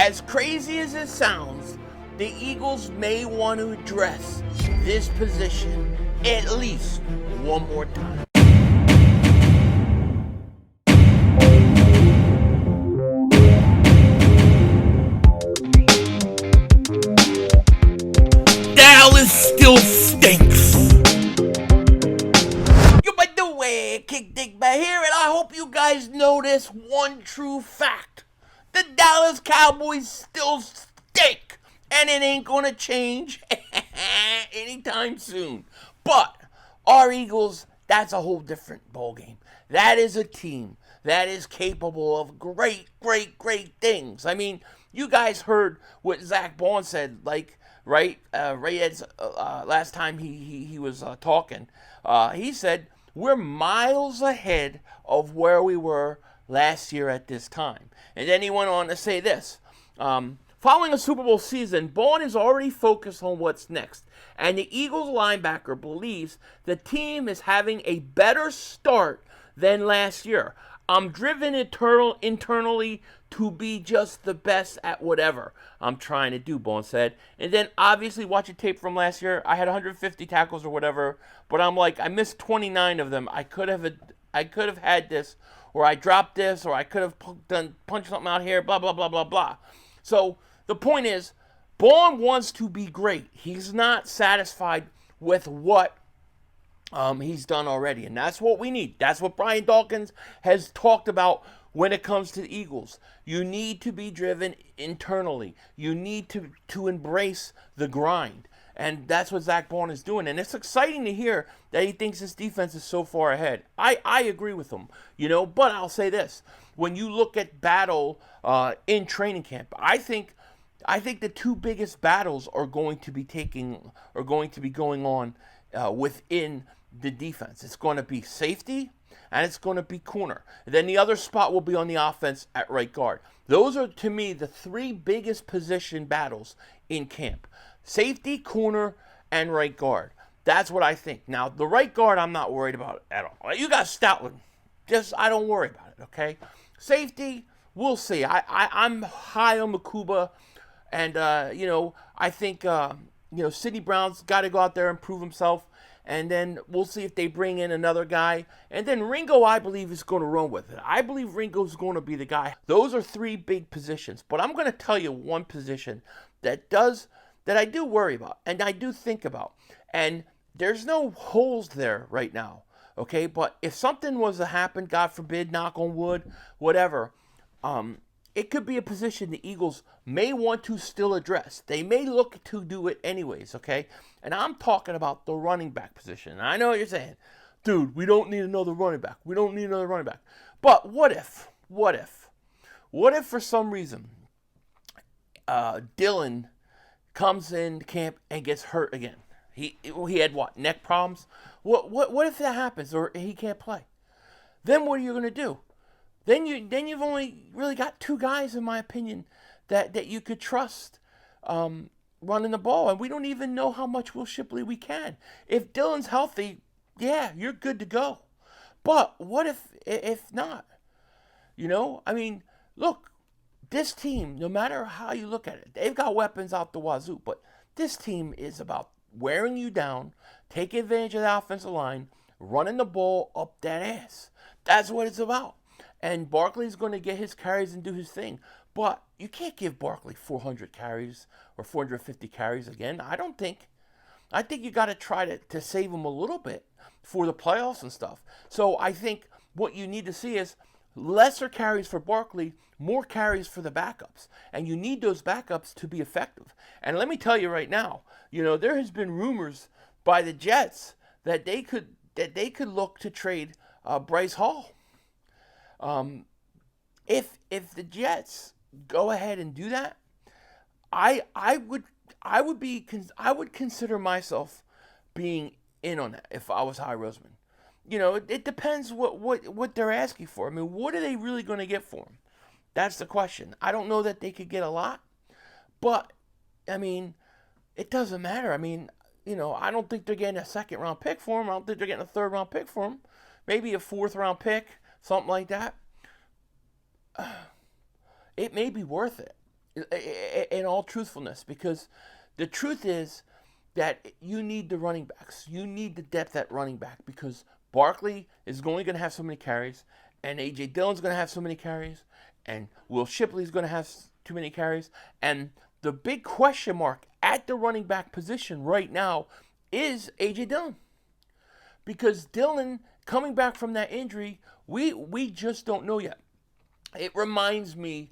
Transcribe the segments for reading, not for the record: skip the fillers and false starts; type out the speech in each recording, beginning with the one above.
As crazy as it sounds, the Eagles may want to address this position at least one more time. Dallas still stinks. Yo, by the way, Kick Dingbat here, and I hope you guys know this one true fact. The Dallas Cowboys still stink, and it ain't gonna change anytime soon. But our Eagles, that's a whole different ballgame. That is a team that is capable of great, great, great things. I mean, you guys heard what Zac Baun said, like, right? Last time he was talking, he said, we're miles ahead of where we were last year at this time. And then he went on to say this. Following a Super Bowl season, Baun is already focused on what's next. And the Eagles linebacker believes the team is having a better start than last year. I'm driven internally to be just the best at whatever I'm trying to do, Baun said. And then obviously watching tape from last year, I had 150 tackles or whatever, but I'm like, I missed 29 of them. I could have had this, or I dropped this, or I could have punched something out here, blah, blah, blah, blah, blah. So the point is, Baun wants to be great. He's not satisfied with what he's done already, and that's what we need. That's what Brian Dawkins has talked about when it comes to the Eagles. You need to be driven internally. You need to embrace the grind, and that's what Zac Baun is doing. And it's exciting to hear that he thinks his defense is so far ahead. I agree with him, but I'll say this. When you look at battle in training camp, I think the two biggest battles are going to be going on within the defense. It's going to be safety and it's going to be corner. And then the other spot will be on the offense at right guard. Those are, to me, the three biggest position battles in camp. Safety, corner, and right guard. That's what I think. Now, the right guard, I'm not worried about at all. You got Stoutland. I don't worry about it, okay? Safety, we'll see. I'm high on Makuba, and, I think, Sidney Brown's got to go out there and prove himself. And then we'll see if they bring in another guy. And then Ringo, I believe, is going to run with it. I believe Ringo's going to be the guy. Those are three big positions. But I'm going to tell you one position that I do worry about and I do think about. And there's no holes there right now, okay? But if something was to happen, God forbid, knock on wood, whatever, it could be a position the Eagles may want to still address. They may look to do it anyways, okay? And I'm talking about the running back position. And I know what you're saying, dude, we don't need another running back. We don't need another running back. But what if for some reason Dylan comes in camp and gets hurt again? He had what, neck problems? What if that happens or he can't play? Then what are you going to do? Then you've only really got two guys, in my opinion, that you could trust running the ball, and we don't even know how much Will Shipley we can. If Dylan's healthy, yeah, you're good to go. But what if not? I mean, look, this team, no matter how you look at it, they've got weapons out the wazoo, but this team is about wearing you down, taking advantage of the offensive line, running the ball up that ass. That's what it's about. And Barkley's going to get his carries and do his thing. But you can't give Barkley 400 carries or 450 carries again. I don't think. I think you got to try to save him a little bit for the playoffs and stuff. So I think what you need to see is lesser carries for Barkley, more carries for the backups. And you need those backups to be effective. And let me tell you right now, there has been rumors by the Jets that they could look to trade Bryce Hall. If the Jets go ahead and do that, I would consider myself being in on that if I was Howie Roseman. It depends what they're asking for. I mean, what are they really going to get for him? That's the question. I don't know that they could get a lot, but I mean, it doesn't matter. I mean, I don't think they're getting a second round pick for him. I don't think they're getting a third round pick for him. Maybe a fourth round pick. Something like that. It may be worth it. in all truthfulness, because the truth is that you need the running backs. You need the depth at running back because Barkley is only going to have so many carries, and A.J. Dillon's going to have so many carries, and Will Shipley's going to have too many carries. And the big question mark at the running back position right now is A.J. Dillon. Because Dillon, coming back from that injury, we just don't know yet. It reminds me,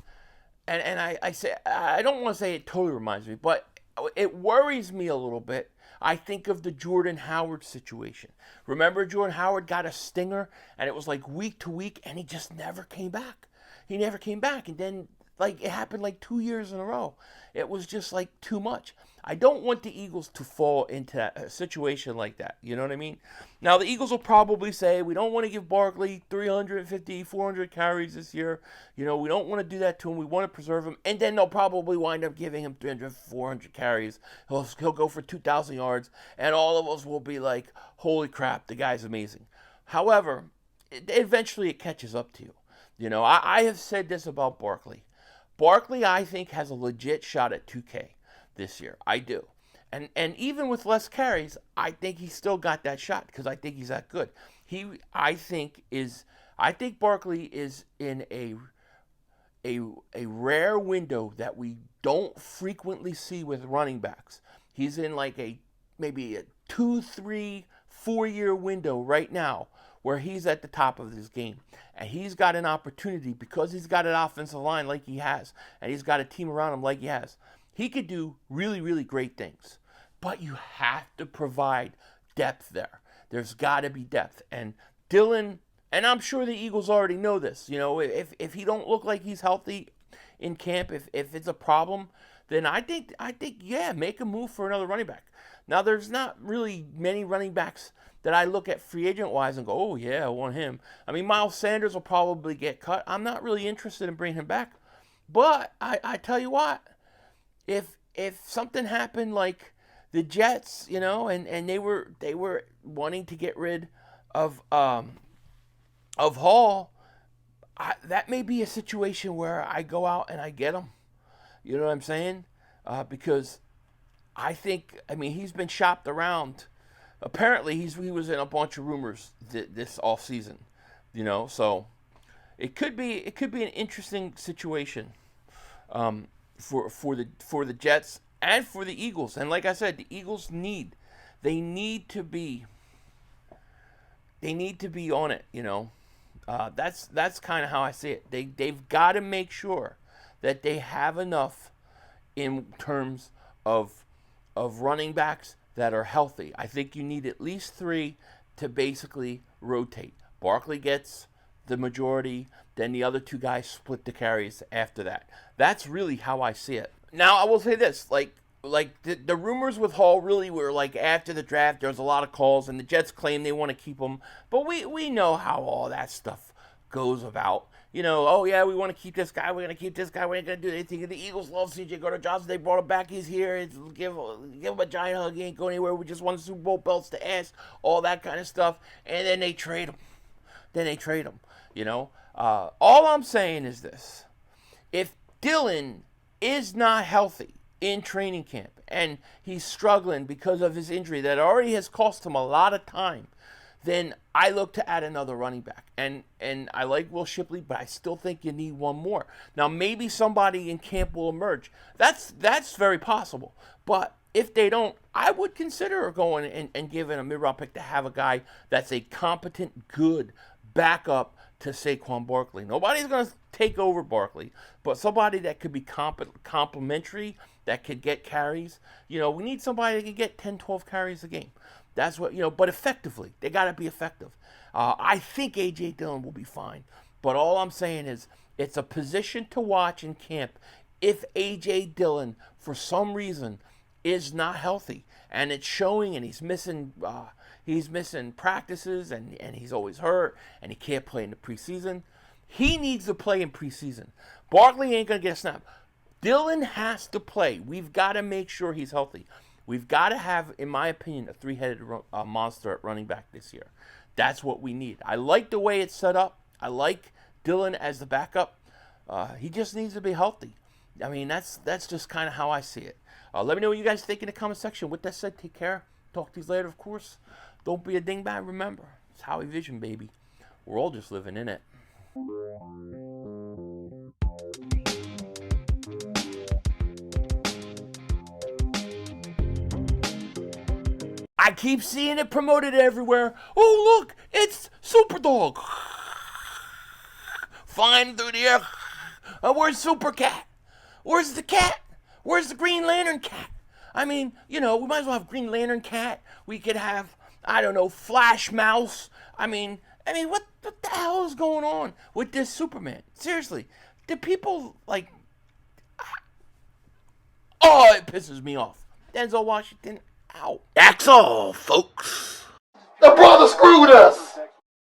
and I say, I don't want to say it totally reminds me, but it worries me a little bit. I think of the Jordan Howard situation. Remember, Jordan Howard got a stinger, and it was like week to week, and he just never came back. He never came back, and then like it happened like 2 years in a row. It was just like too much. I don't want the Eagles to fall into a situation like that. You know what I mean? Now, the Eagles will probably say, we don't want to give Barkley 350, 400 carries this year. You know, we don't want to do that to him. We want to preserve him. And then they'll probably wind up giving him 300, 400 carries. He'll go for 2,000 yards. And all of us will be like, holy crap, the guy's amazing. However, eventually it catches up to you. You know, I have said this about Barkley. Barkley, I think, has a legit shot at 2K this year. I do. And even with less carries, I think he's still got that shot because I think he's that good. I think Barkley is in a rare window that we don't frequently see with running backs. He's in like maybe a 2, 3, 4 year window right now where he's at the top of his game. And he's got an opportunity because he's got an offensive line like he has, and he's got a team around him like he has. He could do really, really great things. But you have to provide depth there. There's got to be depth. And Dillon, and I'm sure the Eagles already know this, you know, if he don't look like he's healthy in camp, if it's a problem, then I think, yeah, make a move for another running back. Now, there's not really many running backs that I look at free agent-wise and go, oh, yeah, I want him. I mean, Miles Sanders will probably get cut. I'm not really interested in bringing him back. But I tell you what, if something happened like the Jets, you know, and they were wanting to get rid of Hall, that may be a situation where I go out and I get him. You know what I'm saying? Because I mean, he's been shopped around. Apparently, he was in a bunch of rumors this off season, you know. So it could be an interesting situation for the Jets and for the Eagles. And like I said, the Eagles need to be on it, you know. That's kind of how I see it. They've got to make sure that they have enough in terms of running backs that are healthy. I think you need at least 3 to basically rotate. Barkley gets the majority, then the other 2 guys split the carries after that. That's really how I see it. Now, I will say this, like the rumors with Hall really were like after the draft, there was a lot of calls, and the Jets claim they want to keep him. But we know how all that stuff goes about. You know, oh yeah, we want to keep this guy, we're going to keep this guy, we ain't going to do anything. The Eagles love C.J. Gardner-Johnson, they brought him back, he's here, give him a giant hug, he ain't going anywhere, we just won Super Bowl belts to ask, all that kind of stuff, and then they trade him. You know, all I'm saying is this: if Dillon is not healthy in training camp and he's struggling because of his injury that already has cost him a lot of time, then I look to add another running back. And I like Will Shipley, but I still think you need one more. Now, maybe somebody in camp will emerge. That's very possible. But if they don't, I would consider going and giving a mid-round pick to have a guy that's a competent, good backup to Saquon Barkley. Nobody's going to take over Barkley, but somebody that could be complementary, that could get carries. You know, we need somebody that can get 10, 12 carries a game. That's what, you know, but effectively. They got to be effective. I think A.J. Dillon will be fine. But all I'm saying is it's a position to watch in camp if A.J. Dillon, for some reason, is not healthy. And it's showing, and he's missing practices, and he's always hurt, and he can't play in the preseason. He needs to play in preseason. Barkley ain't going to get a snap. Dillon has to play. We've got to make sure he's healthy. We've got to have, in my opinion, a 3-headed monster at running back this year. That's what we need. I like the way it's set up. I like Dillon as the backup. He just needs to be healthy. I mean, that's just kind of how I see it. Let me know what you guys think in the comment section. With that said, take care. Talk to you later, of course. Don't be a dingbat. Remember, it's Howie Vision, baby. We're all just living in it. I keep seeing it promoted everywhere. Oh, look, it's Superdog. Flying through the air. Where's Super Cat? Where's the cat? Where's the Green Lantern cat? I mean, we might as well have Green Lantern cat. We could have, I don't know, Flash Mouse. I mean, what the hell is going on with this Superman? Seriously, do people like? Oh, it pisses me off. Denzel Washington, out. That's all, folks. The brother screwed us.